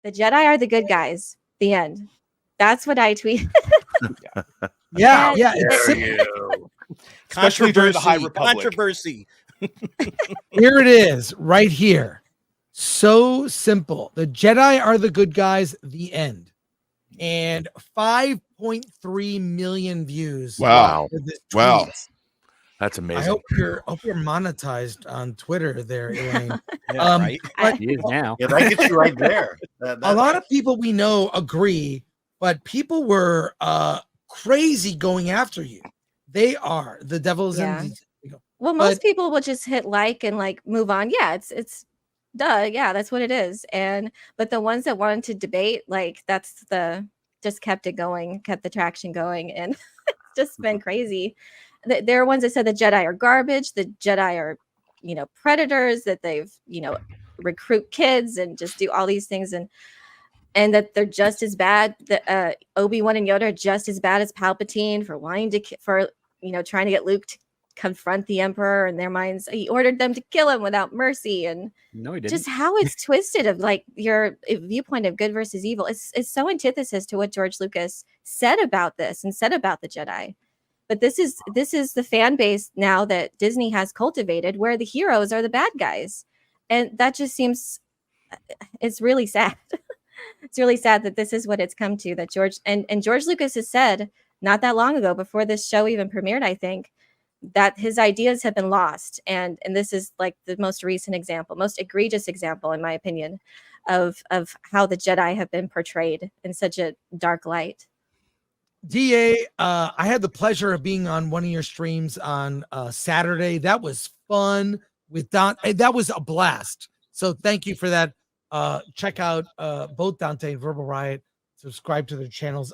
The Jedi are the good guys. The end. That's what I tweeted. Yeah. It's simple. Especially during the High Republic. Controversy. Here it is, right here. So simple. The Jedi are the good guys. The end. And 5.3 million views. Wow. for this Wow. tweet. That's amazing. I hope you're monetized on Twitter there, Elaine. Right. But He is now. Yeah, that gets you right there. a lot of people we know agree, but people were crazy going after you. They are the devil's in these. Well, most people will just hit like and like move on. Yeah, it's duh. Yeah, that's what it is. But the ones that wanted to debate, like just kept it going, kept the traction going, and it's just been crazy. There are ones that said the Jedi are garbage, the Jedi are, predators, that they've, recruit kids and just do all these things, and that they're just as bad. That Obi-Wan and Yoda are just as bad as Palpatine for wanting to trying to get Luke to confront the Emperor. In their minds, he ordered them to kill him without mercy, and No, he didn't. just how it's twisted of like your viewpoint of good versus evil. It's so antithesis to what George Lucas said about this and said about the Jedi. But this is the fan base now that Disney has cultivated, where the heroes are the bad guys, and that just seems, it's really sad. It's really sad that this is what it's come to. That George Lucas has said not that long ago, before this show even premiered, I think, that his ideas have been lost, and this is like the most recent example, most egregious example, in my opinion, of how the Jedi have been portrayed in such a dark light. DA, I had the pleasure of being on one of your streams on Saturday. That was fun with Dante. That was a blast. So thank you for that. Check out both Dante and Verbal Riot. Subscribe to their channels.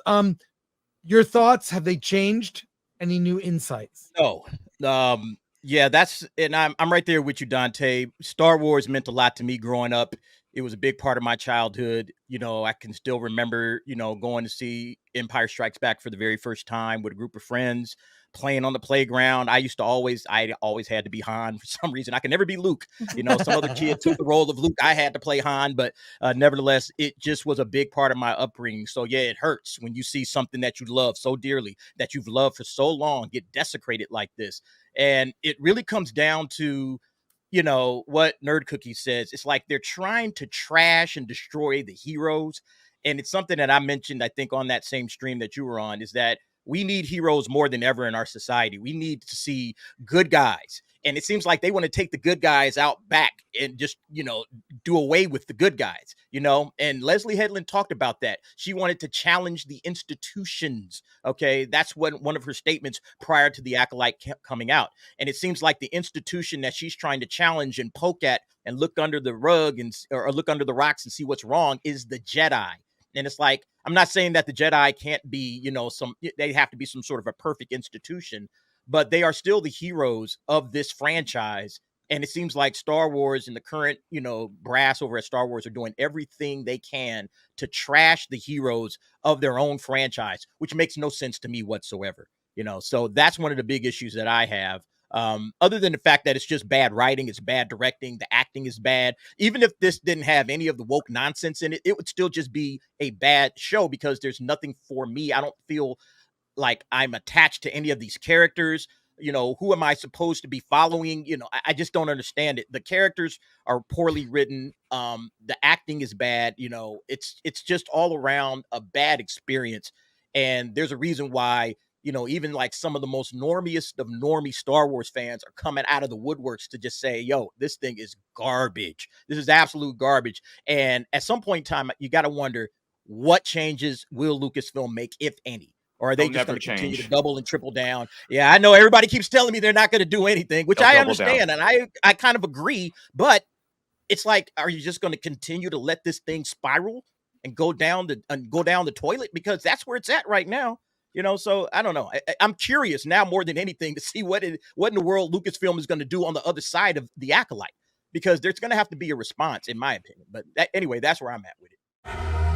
Your thoughts, have they changed? Any new insights? No. And I'm right there with you, Dante. Star Wars meant a lot to me growing up. It was a big part of my childhood. I can still remember, going to see Empire Strikes Back for the very first time with a group of friends, playing on the playground. I always had to be Han for some reason. I could never be Luke. Some other kid took the role of Luke. I had to play Han, but nevertheless, it just was a big part of my upbringing. So yeah, it hurts when you see something that you love so dearly, that you've loved for so long, get desecrated like this. And it really comes down to, what Nerd Cookie says. It's like they're trying to trash and destroy the heroes. And it's something that I mentioned, I think, on that same stream that you were on, is that we need heroes more than ever in our society. We need to see good guys. And it seems like they want to take the good guys out back and just, do away with the good guys, and Leslie Headland talked about that. She wanted to challenge the institutions. Okay. That's one of her statements prior to the Acolyte coming out. And it seems like the institution that she's trying to challenge and poke at and look under the rug or look under the rocks and see what's wrong is the Jedi. And it's like, I'm not saying that the Jedi can't be, they have to be some sort of a perfect institution, but they are still the heroes of this franchise. And it seems like Star Wars and the current, brass over at Star Wars are doing everything they can to trash the heroes of their own franchise, which makes no sense to me whatsoever. So that's one of the big issues that I have. Other than the fact that it's just bad writing, it's bad directing, the acting is bad. Even if this didn't have any of the woke nonsense in it, it would still just be a bad show because there's nothing for me. I don't feel like I'm attached to any of these characters. Who am I supposed to be following? I just don't understand it. The characters are poorly written. The acting is bad. It's just all around a bad experience. And there's a reason why, even like some of the most normiest of normie Star Wars fans are coming out of the woodworks to just say, yo, this thing is garbage. This is absolute garbage. And at some point in time, you got to wonder, what changes will Lucasfilm make, if any? Or are they just going to continue to double and triple down? Yeah, I know everybody keeps telling me they're not going to do anything, which I understand. And I kind of agree. But it's like, are you just going to continue to let this thing spiral and go down the toilet? Because that's where it's at right now. So I don't know. I'm curious now more than anything to see what in the world Lucasfilm is going to do on the other side of the Acolyte, because there's going to have to be a response, in my opinion. But anyway, that's where I'm at with it.